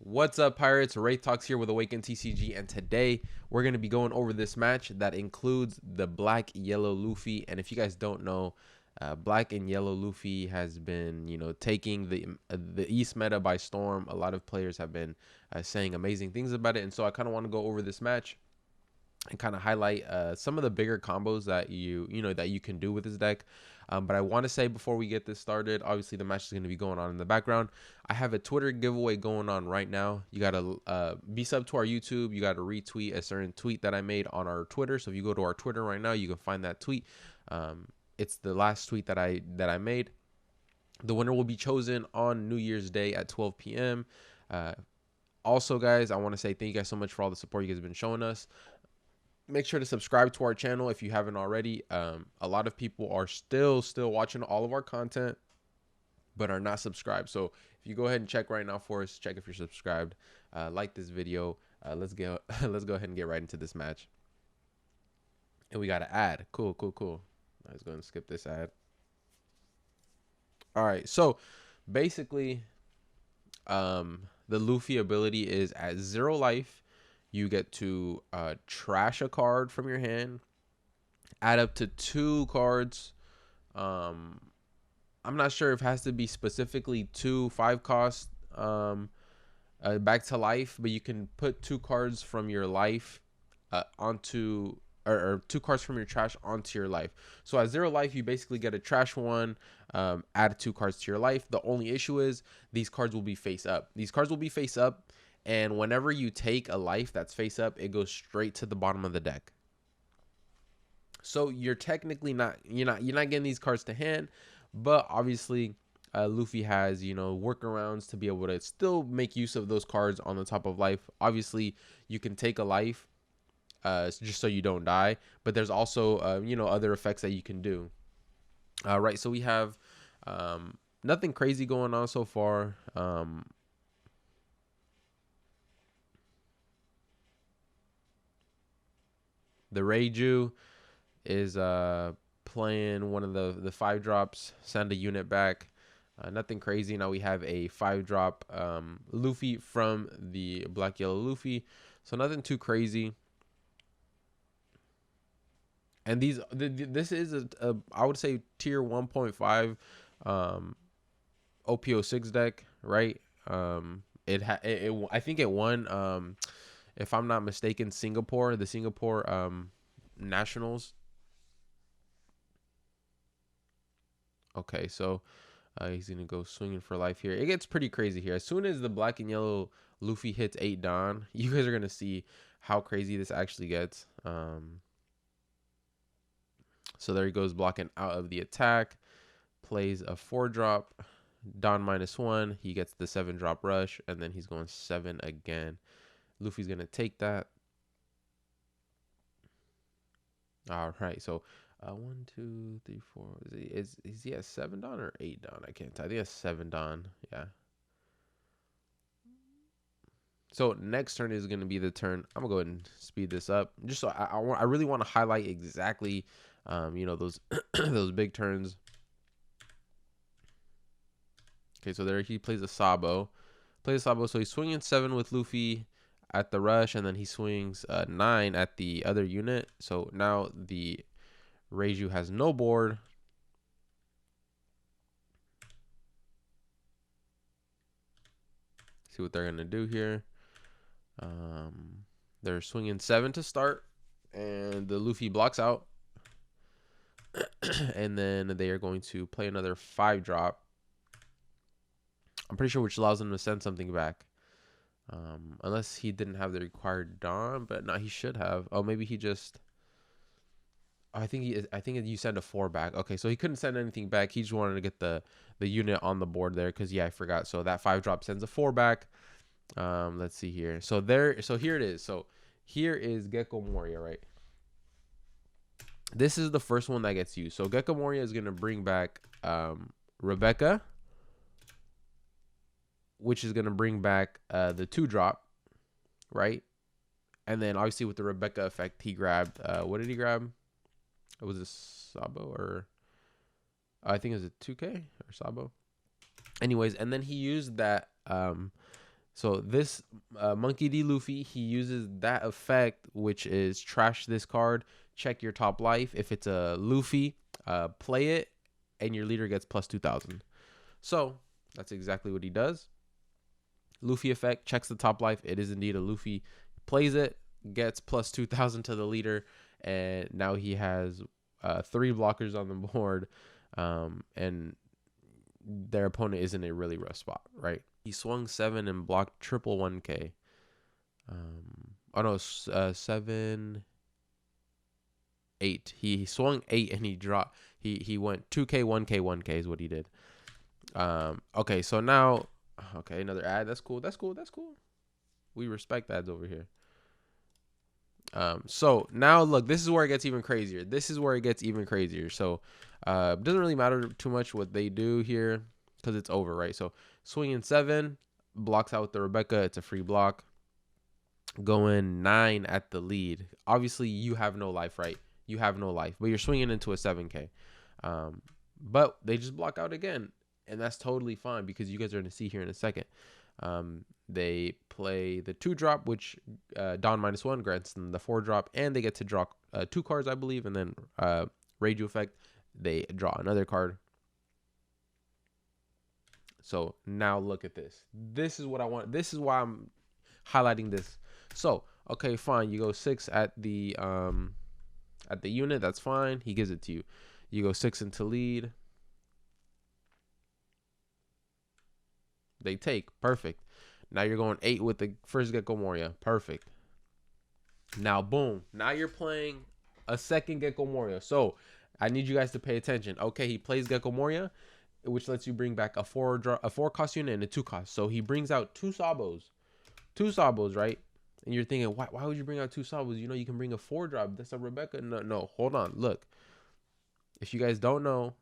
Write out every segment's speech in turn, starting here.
What's up, Pirates? Wraith Talks here with Awaken TCG, and today we're going to be going over this match that includes the Black Yellow Luffy. And if you guys don't know, Black and Yellow Luffy has been, taking the East meta by storm. A lot of players have been saying amazing things about it, and so I kind of want to go over this match and kind of highlight some of the bigger combos that you can do with this deck. But I want to say before we get this started, obviously the match is going to be going on in the background. I have a Twitter giveaway going on right now. You got to be sub to our YouTube. You got to retweet a certain tweet that I made on our Twitter. So if you go to our Twitter right now, you can find that tweet. It's the last tweet that I made. The winner will be chosen on New Year's Day at 12 p.m. Also, guys, I want to say thank you guys so much for all the support you guys have been showing us. Make sure to subscribe to our channel if you haven't already. A lot of people are still watching all of our content but are not subscribed. So if you go ahead and check right now for us, check if you're subscribed, like this video. Let's go ahead and get right into this match. And we got an ad. Cool. I was going to skip this ad. All right, so basically the Luffy ability is at 0 life. You get to trash a card from your hand, add up to 2 cards. I'm not sure if it has to be specifically 2 5-cost back to life, but you can put 2 cards from your life onto, or 2 cards from your trash onto your life. So at 0 life, you basically get a trash one, add 2 cards to your life. The only issue is these cards will be face up. These cards will be face up. And whenever you take a life that's face up, it goes straight to the bottom of the deck. So you're technically you're not getting these cards to hand, but obviously Luffy has, workarounds to be able to still make use of those cards on the top of life. Obviously, you can take a life just so you don't die, but there's also other effects that you can do. Right, so we have nothing crazy going on so far. The Reiju is playing one of the 5-drops, send a unit back. Nothing crazy. Now we have a 5-drop Luffy from the Black Yellow Luffy. So nothing too crazy. And this is a I would say tier 1.5 OPO6 deck, right? I think it won if I'm not mistaken, the Singapore Nationals. Okay, so he's going to go swinging for life here. It gets pretty crazy here. As soon as the Black and Yellow Luffy hits 8 Dawn, you guys are going to see how crazy this actually gets. So there he goes, blocking out of the attack. Plays a 4-drop. Dawn -1. He gets the 7-drop rush, and then he's going 7 again. Luffy's going to take that. All right, so 1, 2, 3, 4. Is he at 7 Dawn or 8 Dawn? I can't tell. I think it's 7 Dawn. Yeah. So next turn is going to be the turn. I'm going to go ahead and speed this up. Just so I really want to highlight exactly, those those big turns. Okay, so there he plays a Sabo. So he's swinging 7 with Luffy at the rush, and then he swings 9 at the other unit. So now the Reiju has no board. See what they're going to do here. They're swinging 7 to start, and the Luffy blocks out. And then they are going to play another 5-drop. I'm pretty sure, which allows them to send something back. Unless he didn't have the required Dawn, but no, he should have. Oh, maybe he just. I think you send a 4 back. Okay, so he couldn't send anything back. He just wanted to get the unit on the board there, because I forgot. So that 5-drop sends a 4 back. Let's see here. So here it is. So here is Gecko Moria, right? This is the first one that gets used. So Gecko Moria is gonna bring back Rebecca, which is going to bring back the 2-drop, right? And then obviously with the Rebecca effect, he grabbed, what did he grab? It was a Sabo, or I think it was a 2K or Sabo. Anyways, and then he used that So this Monkey D. Luffy, he uses that effect, which is trash this card, check your top life. If it's a Luffy, play it, and your leader gets plus 2,000. So that's exactly what he does. Luffy effect, checks the top life. It is indeed a Luffy. Plays it, gets plus 2,000 to the leader, and now he has 3 blockers on the board, and their opponent is in a really rough spot, right? He swung 7 and blocked triple 1K. Oh no, 7, 8. He swung 8 and he dropped. He went 2K, 1K, 1K is what he did. Okay, so now, okay, another ad. That's cool. That's cool. That's cool. We respect ads over here. So now look, this is where it gets even crazier. This is where it gets even crazier. So, it doesn't really matter too much what they do here because it's over, right? So swinging 7, blocks out with the Rebecca. It's a free block. Going 9 at the lead. Obviously, you have no life, right? You have no life, but you're swinging into a 7K. But they just block out again, and that's totally fine because you guys are going to see here in a second. They play the 2-drop, which Don -1 grants them the 4-drop, and they get to draw 2 cards, I believe, and then Reiju effect, they draw another card. So now look at this. This is what I want. This is why I'm highlighting this. So okay, fine. You go 6 at the unit. That's fine. He gives it to you. You go 6 into lead. They take. Perfect. Now you're going 8 with the first Gecko Moria. Perfect. Now, boom. Now you're playing a second Gecko Moria. So I need you guys to pay attention. Okay, he plays Gecko Moria, which lets you bring back a 4 cost unit and a 2 cost. So he brings out 2 Sabos. 2 Sabos, right? And you're thinking, why would you bring out 2 Sabos? You know you can bring a 4-drop. That's a Rebecca. No, hold on. Look. If you guys don't know,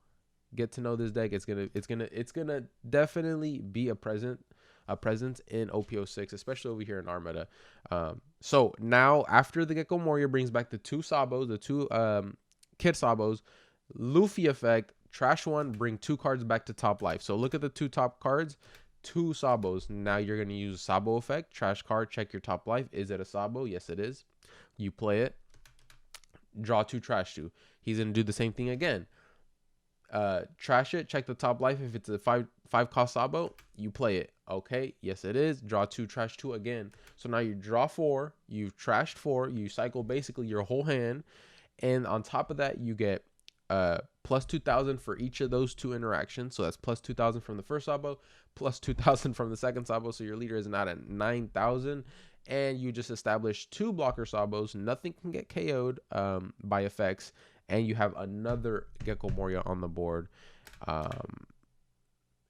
get to know this deck. It's gonna definitely be a presence in OPO6, especially over here in our meta. So now after the Gecko Moria brings back the 2 Sabos, the 2 Kid Sabos, Luffy effect, trash 1, bring 2 cards back to top life. So look at the 2 top cards, 2 Sabos. Now you're gonna use Sabo effect, trash card, check your top life. Is it a Sabo? Yes, it is. You play it, draw 2, trash 2. He's gonna do the same thing again. Trash it, check the top life. If it's a 5 cost Sabo, you play it. Okay, yes it is. Draw 2, trash 2 again. So now you draw 4, you've trashed 4, you cycle basically your whole hand, and on top of that you get plus 2,000 for each of those 2 interactions. So that's plus 2,000 from the first Sabo, plus 2,000 from the second Sabo. So your leader is now at 9,000, and you just established 2 blocker Sabos. Nothing can get KO'd by effects, and you have another Gecko Moria on the board.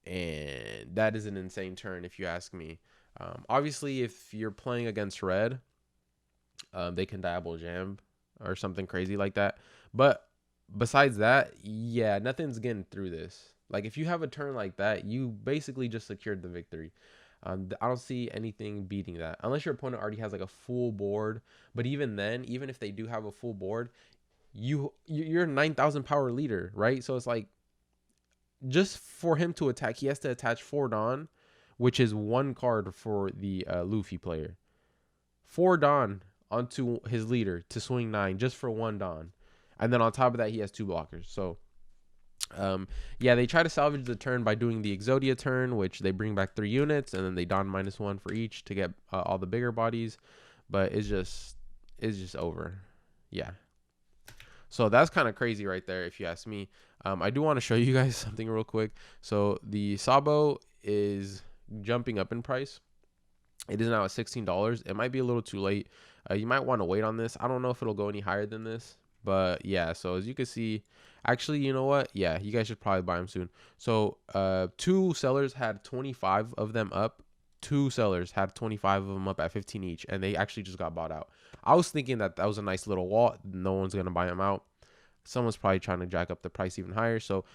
And that is an insane turn if you ask me. Obviously, if you're playing against red, they can Diablo Jam or something crazy like that. But besides that, yeah, nothing's getting through this. Like, if you have a turn like that, you basically just secured the victory. I don't see anything beating that unless your opponent already has like a full board. But even then, even if they do have a full board, you're a 9,000 power leader, right? So it's like, just for him to attack, he has to attach 4 Dawn, which is 1 card for the Luffy player. 4 Dawn onto his leader to swing 9 just for 1 Dawn. And then on top of that, he has 2 blockers. So, yeah, they try to salvage the turn by doing the Exodia turn, which they bring back 3 units, and then they Dawn -1 for each to get all the bigger bodies. But it's just over. Yeah. So that's kind of crazy right there, if you ask me. I do want to show you guys something real quick. So the Sabo is jumping up in price. It is now at $16. It might be a little too late. You might want to wait on this. I don't know if it'll go any higher than this. But yeah, so as you can see, actually, you know what? Yeah, you guys should probably buy them soon. So 2 sellers had 25 of them up. 2 sellers had 25 of them up at 15 each, and they actually just got bought out. I was thinking that was a nice little wall. No one's going to buy them out. Someone's probably trying to jack up the price even higher. So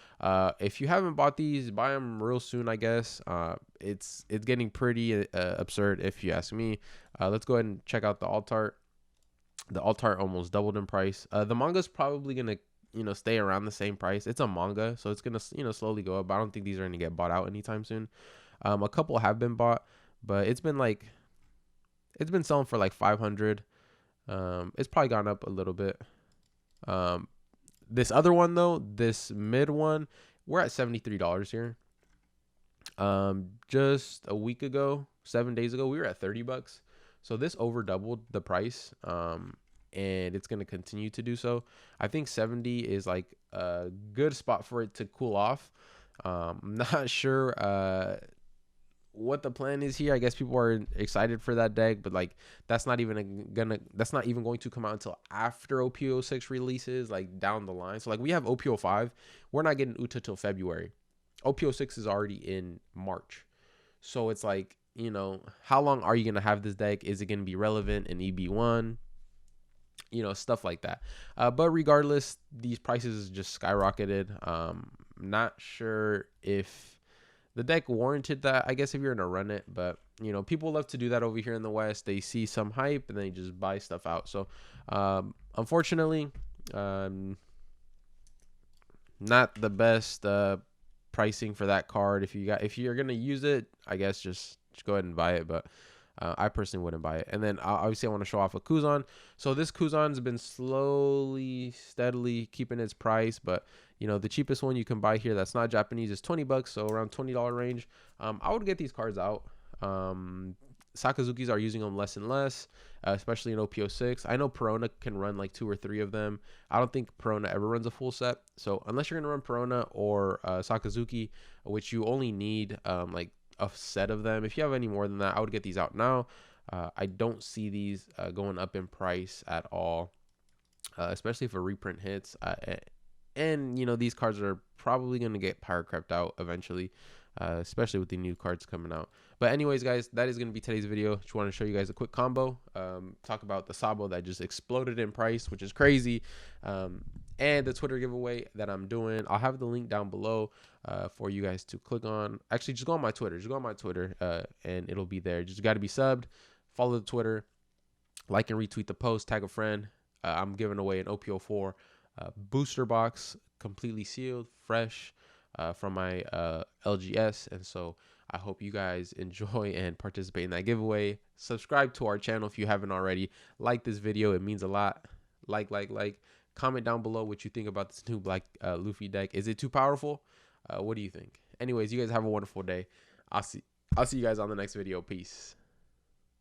if you haven't bought these, buy them real soon, I guess. It's getting pretty absurd if you ask me. Let's go ahead and check out the alt art. The alt art almost doubled in price. The manga's probably going to stay around the same price. It's a manga, so it's going to slowly go up. But I don't think these are going to get bought out anytime soon. A couple have been bought, but it's been selling for like 500. It's probably gone up a little bit. This other one though, this mid one, we're at $73 here. Just a week ago, 7 days ago, we were at $30. So this over doubled the price. And it's going to continue to do so. I think 70 is like a good spot for it to cool off. I'm not sure what the plan is here. I guess people are excited for that deck, but like that's not even going to come out until after OP06 releases, like down the line. So like we have OP05, we're not getting Uta till February. OP06 is already in March. So it's like, you know, how long are you going to have this deck? Is it going to be relevant in EB1? You know, stuff like that. But regardless, these prices just skyrocketed. Not sure if the deck warranted that, I guess, if you're gonna run it, but you know, people love to do that over here in the West. They see some hype and they just buy stuff out. So unfortunately, not the best pricing for that card. If you're gonna use it, I guess just go ahead and buy it, but I personally wouldn't buy it. And then obviously I want to show off a Kuzan. So this Kuzan's been slowly, steadily keeping its price, but you know, the cheapest one you can buy here that's not Japanese is $20, so around $20 range. I would get these cards out. Sakazukis are using them less and less, especially in OP06. I know Perona can run like 2 or 3 of them. I don't think Perona ever runs a full set. So unless you're going to run Perona or Sakazuki, which you only need like a set of them. If you have any more than that, I would get these out now. I don't see these going up in price at all, especially if a reprint hits. And you know, these cards are probably going to get power crept out eventually, especially with the new cards coming out. But anyways, guys, that is going to be today's video. Just want to show you guys a quick combo, talk about the Sabo that just exploded in price, which is crazy, and the Twitter giveaway that I'm doing. I'll have the link down below for you guys to click on. Actually, just go on my Twitter. Just go on my Twitter, and it'll be there. Just got to be subbed, follow the Twitter, like and retweet the post, tag a friend. I'm giving away an OP04 booster box, completely sealed, fresh, from my LGS. And so I hope you guys enjoy and participate in that giveaway. Subscribe to our channel if you haven't already. Like this video. It means a lot. Like. Comment down below what you think about this new Black Luffy deck. Is it too powerful? What do you think? Anyways, you guys have a wonderful day. I'll see you guys on the next video. Peace.